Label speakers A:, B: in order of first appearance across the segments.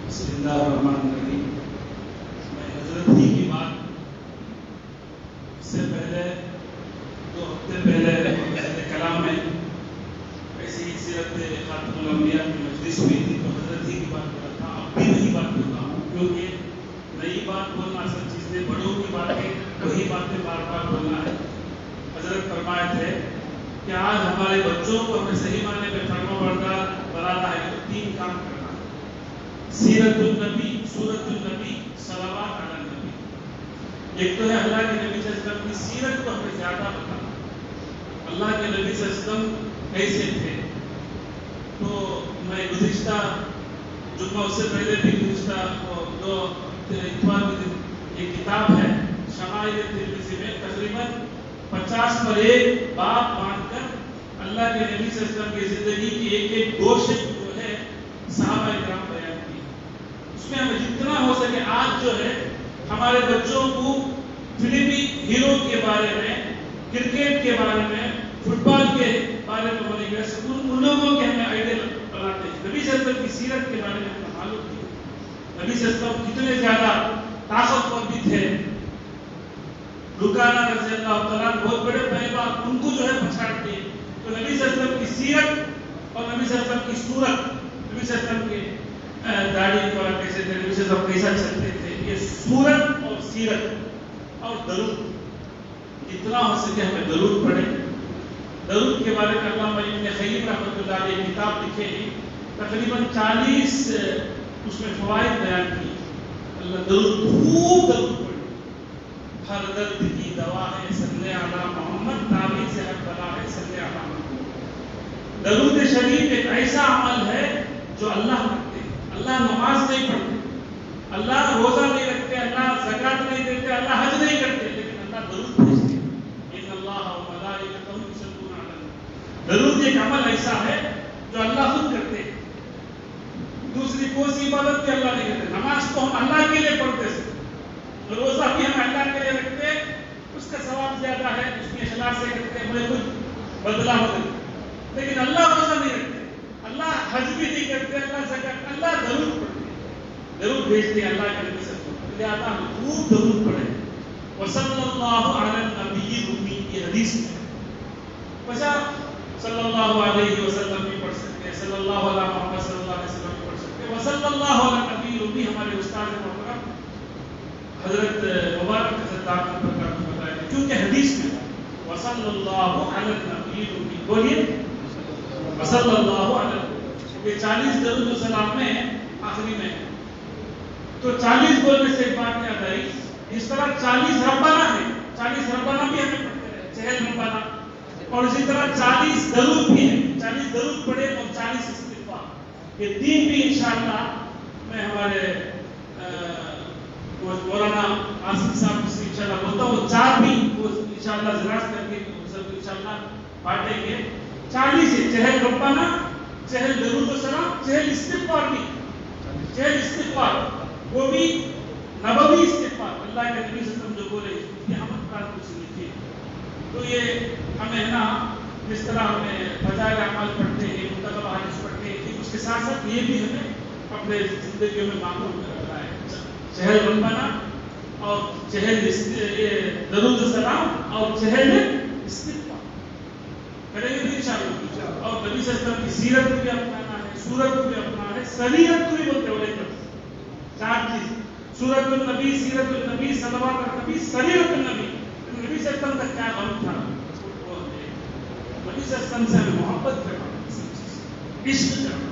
A: بسم اللہ الرحمن الرحیم. میں حضرت ہی کی بات سے پہلے 2 ہفتے پہلے اہل کلام میں ایسی ہی سیرت خاتم الانبیاء کی مجلس ہوئی تھی تو حضرت ہی کی بات کر رہا تھا. اب بھی نئی بات کرتا ہوں کیونکہ نئی بات بولنا اصل چیز ہے. بڑوں کی باتیں وہی باتیں بار بار بولنا ہے. حضرت فرمائے تھے کہ آج ہمارے بچوں کو ہمیں صحیح معنی میں فرما بردار بنانا ہے تو 3 کام کرنا ہے. سیرت النبی، سورت النبی، صلوات علی النبی. ایک تو ہے اللہ کے نبی صلی اللہ علیہ وسلم کی سیرت کو ہمیں زیادہ بتانا. اللہ کے نبی صلی اللہ علیہ وسلم کیسے تھے. تو میں گزشتہ جمعہ اس سے پہلے بھی گزشتہ 2 اتوار کے دن ایک کتاب ہے شمائل ترمذی میں تقریباً 50 پر ایک باب باندھ کر اللہ کے نبی صلی اللہ علیہ وسلم کی زندگی کی ایک گوشت جو ہے صحابہ کرام بیان کی. اس میں ہمیں جتنا ہو سکے آج جو ہے ہمارے بچوں کو فلمی ہیرو کے بارے میں، کرکٹ کے بارے میں، فٹ بال کے بارے میں ہونے کے سکون ان لوگوں کے ہمیں آئیڈیل بناتے ہیں. نبی صلی اللہ علیہ وسلم کی سیرت کے بارے میں ہمیں معلوم نہیں. نبی صلی اللہ علیہ وسلم کتنے زیادہ طاقتور بھی تھے. رکانہ رضی اللہ تعالیٰ بہت بڑے پہلوان، ان کو جو ہے پچھاڑتے ہیں. تو نبی صلی اللہ علیہ وسلم کی سیرت اور نبی صلی اللہ علیہ وسلم کی صورت، نبی صلی اللہ علیہ وسلم کے داڑھی کو کیسے تھے، نبی صلی اللہ علیہ وسلم کیسا چلتے تھے، یہ صورت اور سیرت. اور درود، جتنا ہو سکے ہمیں درود پڑھیں. درود کے بارے میں علامہ ابن قیم رحمۃ اللہ علیہ کتاب لکھے ہیں، تقریباً 40 اس میں فوائد بیان کی. اللہ درود، خوب درود پڑھیں. ہر درد کی دوا ہے صلی علی محمد، تعویذ سے ہر بلا ہے صلی علی محمد. درود شریف ایک ایسا عمل ہے جو اللہ کرتے ہیں. اللہ نماز نہیں پڑھتے، اللہ روزہ نہیں رکھتے، اللہ زکات نہیں دیتے، اللہ حج نہیں کرتے، لیکن اللہ درود بھیجتے ہیں. ان اللہ و ملائکتہ یصلون علی النبی. درود ایک عمل ایسا ہے جو اللہ خود کرتے ہیں. دوسری کوئی سی عبادت بھی اللہ نہیں کرتے. نماز تو ہم اللہ کے لیے پڑھتے ہیں، روزہ بھی ہم اللہ کے لیے رکھتے ہیں، اس کا ثواب زیادہ ہے، اس میں اخلاص سے کرتے ہیں، ہمیں کچھ بدلہ ہوتا ہے. لیکن اللہ روزہ نہیں رکھتے، اللہ حج بھی نہیں کرتے، اللہ زکات، اللہ درود پڑھتے ہیں، درود بھیجتے ہیں اللہ کے نبی صلی اللہ علیہ وسلم. لہذا ہم خوب درود پڑھیں. وصلی اللہ علی النبی الامی، یہ حدیث میں بچا صلی اللہ علیہ وسلم بھی پڑھ سکتے ہیں، صلی اللہ علیہ محمد صلی اللہ علیہ وسلم بھی پڑھ سکتے ہیں. وصلی اللہ علی النبی الامی ہمارے استاد محترم حضرت مبارک حضرت دامت برکاتہ بتائے تھے، کیونکہ حدیث میں وصلی اللہ علی النبی الامی. بولیے وصلی اللہ علیہ. یہ 40 درود و سلام میں آخری میں، تو 40 بولنے سے ایک بات یاد آئی. اس طرح 40 ربانہ ہے، 40 ربانہ بھی ہمیں پڑھتے رہے، 60 ربانہ. اور اسی طرح 40 درود بھی ہیں، 40 درود پڑھے اور 40 استغفار. یہ 3 بھی انشاءاللہ میں ہمارے مولانا آصف صاحب سے انشاءاللہ بولتا ہوں، 4 بھی وہ انشاءاللہ زراعت کر کے سب انشاءاللہ بانٹیں گے. 40 ہے، 60 ربانہ، 60 درود و سلام، 60 استغفار بھی، 60 استغفار، وہ بھی نبوی استغفار. اللہ کے نبی صلی اللہ علیہ وسلم جو بولے یہ ہم قرآن کو سنتے ہیں. تو یہ ہمیں نا جس طرح ہمیں فضائل اعمال پڑھتے ہیں، منتخب حدیث پڑھتے ہیں، اس کے ساتھ ساتھ یہ بھی ہمیں اپنے زندگیوں میں معمول کرنا ہے. 60 ربانہ اور 60 درود و سلام اور 60 استغفار کریں گے انشاءاللہ. اور نبی صلی اللہ علیہ وسلم کی سیرت کو بھی اپنانا ہے، سورت کو بھی اپنانا ہے، شریعت کو بھی بولتے ہیں. 4 چیز: سورت النبی، سیرت النبی، صلوات النبی، شریعت النبی. نبی صلی اللہ علیہ وسلم کا کیا غم تھا، نبی صلی اللہ علیہ وسلم سے ہمیں محبت کرنا، عشق کرنا،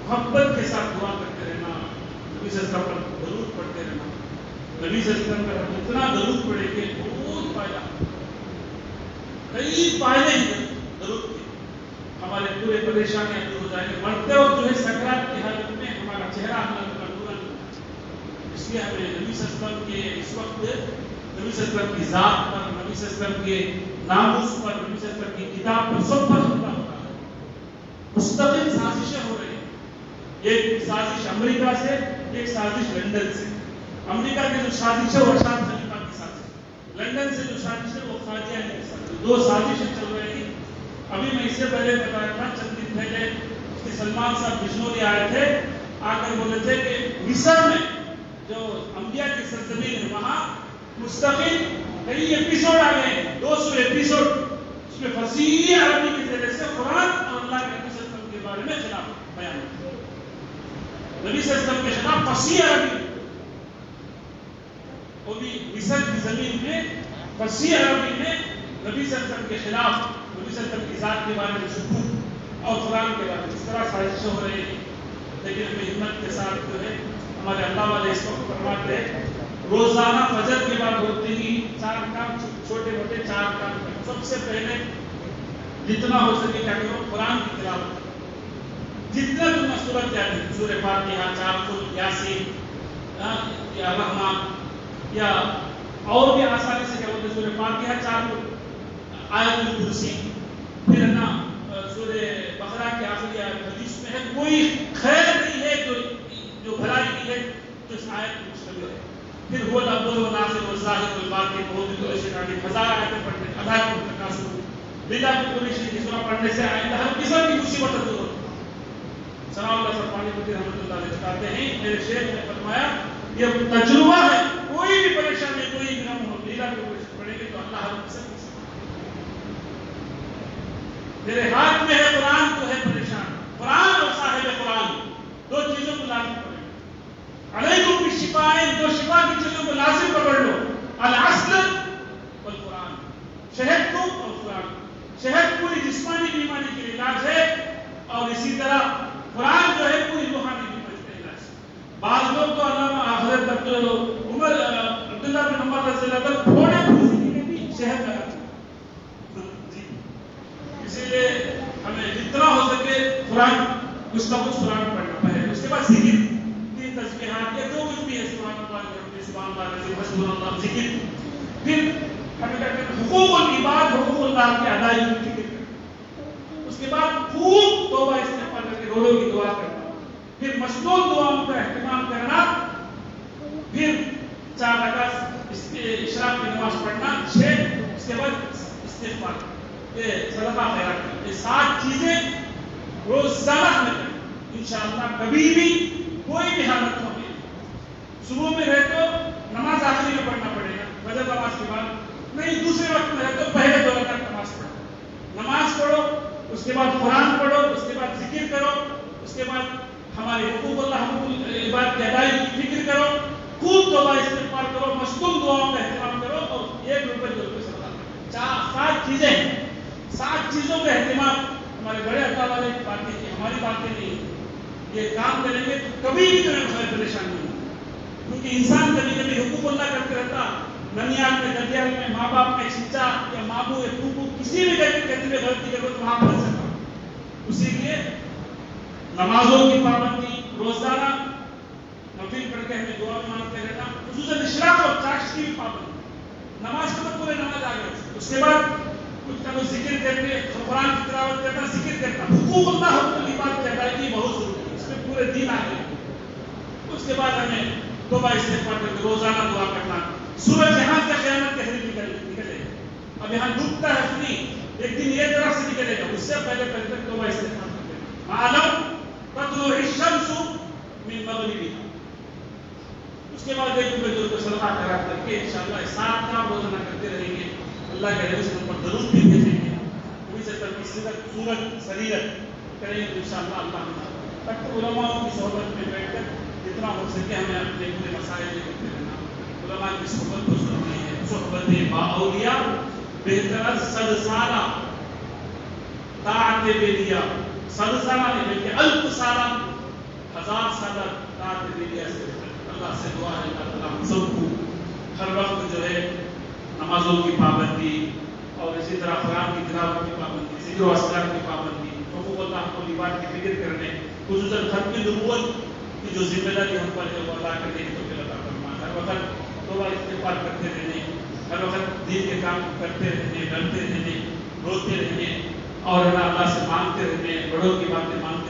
A: محبت کے ساتھ دعا کرتے رہنا، نبی صلی اللہ علیہ وسلم پر درود پڑھتے رہنا. نبی صلی اللہ علیہ وسلم پر ہم اتنا درود پڑھیں گے بہت فائدہ، کئی فائدے ہیں درود کے. ہمارے پورے پریشانیاں دور ہو جائیں گے. مرتے وقت جو ہے سکرات کی حالت میں ہمارا چہرہ اللہ کا نورانی ہونا چاہیے. اس لیے ہمیں نبی صلی اللہ علیہ وسلم کے اس وقت نبی صلی اللہ علیہ وسلم کی ذات پر، نبی صلی اللہ علیہ وسلم کے ناموس پر، نبی صلی اللہ علیہ وسلم کی کتاب پر، سب پر حملہ ہو رہا ہے. مستقل سازشیں ہو رہی ہیں. ایک سازش امریکہ سے، ایک سازش لندن سے. امریکہ کی جو سازش ہے وہ ارشاد خلیفہ کی سازش، لندن سے جو سازش ہے وہ قادیانی کی سازش. 2 سازشیں چل رہی ہیں. ابھی میں اس سے پہلے بتایا تھا چند دن پہلے کہ سلمان صاحب بجنوری آئے تھے آ کر بولے تھے کہ مصر میں جو انبیاء کی سرزمین ہے وہاں مستقل کئی ایپیسوڈ آ گئے ہیں، 200 ایپیسوڈ، اس میں فصیح عربی کے ذریعے سے قرآن اور اللہ کے نبی صلی اللہ علیہ وسلم کے بارے میں خلاف بیان ہے۔ نبی صلی اللہ علیہ وسلم کے خلاف فصیح عربی، وہ بھی مصر کی زمین میں فصیح عربی میں نبی صلی اللہ علیہ وسلم کے خلاف، نبی صلی اللہ علیہ وسلم کی ذات کے بارے میں شکوک اور قرآن کے بارے میں اس طرح سازشیں ہو رہی ہیں۔ لیکن ہمیں ہمت کے ساتھ جو ہے ہمارے اللہ والے اس وقت فرماتے ہیں روزانہ فجر کے بعد ہوتے ہی 4 کام، چھوٹے موٹے 4 کام کریں۔ سب سے پہلے جتنا ہو سکے کیا کرو، قرآن کی تلاوت، جتنا تم سورت یاد ہے، سورہ فاتحہ، 4 قل، یاسین یا رحمان، یا اور بھی آسانی سے کیا ہوتے، سورہ فاتحہ 4 قل، آیت الکرسی، پھر نا سورہ بقرہ کی آخری آیت، حدیث میں ہے کوئی خیر نہیں ہے جو بھلائی کی ہے جو اس آیت میں مشتمل ہے۔ پھر هو الاول والآخر والظاہر والباطن وهو بكل شيء عليم، 1000 آیتیں پڑھنے، اللہ کو تکاسل بلا بكل شيء کی سورہ پڑھنے سے آئندہ ہر قسم کی مصیبت دور ہوتی ہے۔ ثناء اللہ سبحانہ و تعالی رحمۃ اللہ علیہ بتاتے ہیں، میرے شیخ نے فرمایا یہ تجربہ ہے، کوئی بھی پریشانی کوئی بھی غم ہو بلا بكل شيء پڑھیں گے تو اللہ ہر قسم کی میرے ہاتھ میں ہے قرآن تو ہے پریشان، قرآن اور صاحب قرآن دو چیزوں کو لازم پکڑیں۔ علیکم بالشفاء، دو شفا کی چیزوں کو لازم پکڑ لو، العسل والقرآن، شہد کو اور قرآن۔ شہد پوری جسمانی بیماری کے علاج ہے اور اسی طرح قرآن جو ہے پوری روحانی بیماری کا علاج ہے۔ بعض لوگ تو علامہ حضرت عمر عبداللہ بن عمر رضی اللہ عنہ تھوڑے پھونسے میں بھی شہد لگاتے ہیں۔ جی اسی لیے ہمیں جتنا ہو سکے قرآن کچھ نہ کچھ قرآن پڑھنا پڑے، اس کے بعد ذکر، تین تسبیحات یا جو کچھ بھی ہے، سبحان اللہ سبحان اللہ حسبنا اللہ، ذکر۔ پھر ہمیں کیا کرنا، حقوق العباد، حقوق اللہ کی ادائیگی کی فکر کرنا۔ اس کے بعد خوب توبہ استغفار کر کے رو رو کی دعا کرنا، پھر مشروط دعاؤں کا اہتمام کرنا، پھر 4 رکعت اشراق کی نماز پڑھنا، 6 اس کے بعد استغفار، یہ صدقہ خیرات کرنا، یہ 7 چیزیں روزانہ ہمیں کریں انشاءاللہ۔ کبھی بھی کوئی بھی حالت ہو، صبح میں رہے تو نماز آخری میں پڑھنا پڑے گا، فجر نماز کے بعد نہیں، دوسرے وقت میں رہے تو پہلے 2 رکعت نماز پڑھو، نماز پڑھو، اس کے بعد قرآن پڑھو، اس کے بعد ذکر کرو، اس کے بعد ہمارے حقوق اللہ، حقوق العباد کی ادائیگی کی فکر کرو، خوب توبہ استغفار کرو، مشکوک دعاؤں کا اہتمام کرو، اور 1 روپے 2 روپے صدقہ کرو۔ 7 چیزیں ہیں، 7 چیزوں کا اہتمام ہمارے بڑے اللہ والے باتیں ہیں، ہماری باتیں نہیں ہیں۔ یہ کام کریں گے تو کبھی بھی تمہیں پریشانی نہیں ہوگی، کیونکہ انسان کبھی کبھی حقوق اللہ کرتے رہتا، ننیال میں، ددیال میں، ماں باپ میں چچا یا ماموں یا پھوپھو کسی بھی کہتے ہوئے غلطی کرو تو وہاں پھنس سکتا۔ اسی لیے نمازوں کی پابندی، روزانہ نفل پڑھ کے ہمیں دعا مانگتے رہنا، خصوصاً اشراق اور چاشت کی بھی پابندی۔ نماز کو تو پورے نماز آ گئے، اس کے بعد کچھ نہ کچھ ذکر کر کے قرآن کی تلاوت کرنا، ذکر کرنا، حقوق اللہ، حقوق العباد کی ادائیگی بہت ضروری ہے، اس میں پورے دین آ گئے۔ اس کے بعد ہمیں توبہ استغفار کر کے روزانہ دعا کرنا۔ سورج یہاں سے قیامت کے قریب نکلے گا، اب یہاں ڈوبتا ہے سنی، ایک دن یہ طرف سے نکلے گا، اس سے پہلے تک توبہ استغفار کرتے ہیں۔ معلوم تطلع الشمس من مغربها، اس کے بعد 1 روپے 2 روپے صدقہ خیرات کر کے انشاءاللہ 7 کام روزانہ کرتے رہیں گے، اللہ کے نبی صلی اللہ علیہ وسلم پر درود بھی بھیجیں گے، نبی صلی اللہ علیہ وسلم کی صورت سریرت کریں گے تو انشاءاللہ اللہ تک علماء کی صحبت میں بیٹھ کر جتنا ہو سکے ہمیں اپنے پورے مسائل دیکھتے رہنا، علماء کی صحبت کو ضروری ہے۔ صحبت با اولیاء بہتر از 100 سالہ طاعت بیلیا، 100 سالہ نہیں بلکہ 1000 سالہ، 1000 سالہ طاعت بیلیا سے بہتر۔ اللہ سے دعا ہے اللہ تعالیٰ ہم سب کو ہر وقت جو ہے نمازوں کی پابندی اور اسی طرح قرآن کی تلاوت کی پابندی، ذکر و اذکار کی پابندی، حقوق اللہ حقوق العباد کی فکر کرنے، خصوصاً ختم نبوت کی جو ذمہ داری ہم پر ہے وہ ادا کرنے کی توفیق عطا فرمائے۔ ہر وقت توبہ استغفار کرتے رہنے، ہر وقت دین کے کام کرتے رہنے، ڈرتے رہنے، روتے رہنے اور اللہ سے مانگتے رہنے، بڑوں کی باتیں مانگتے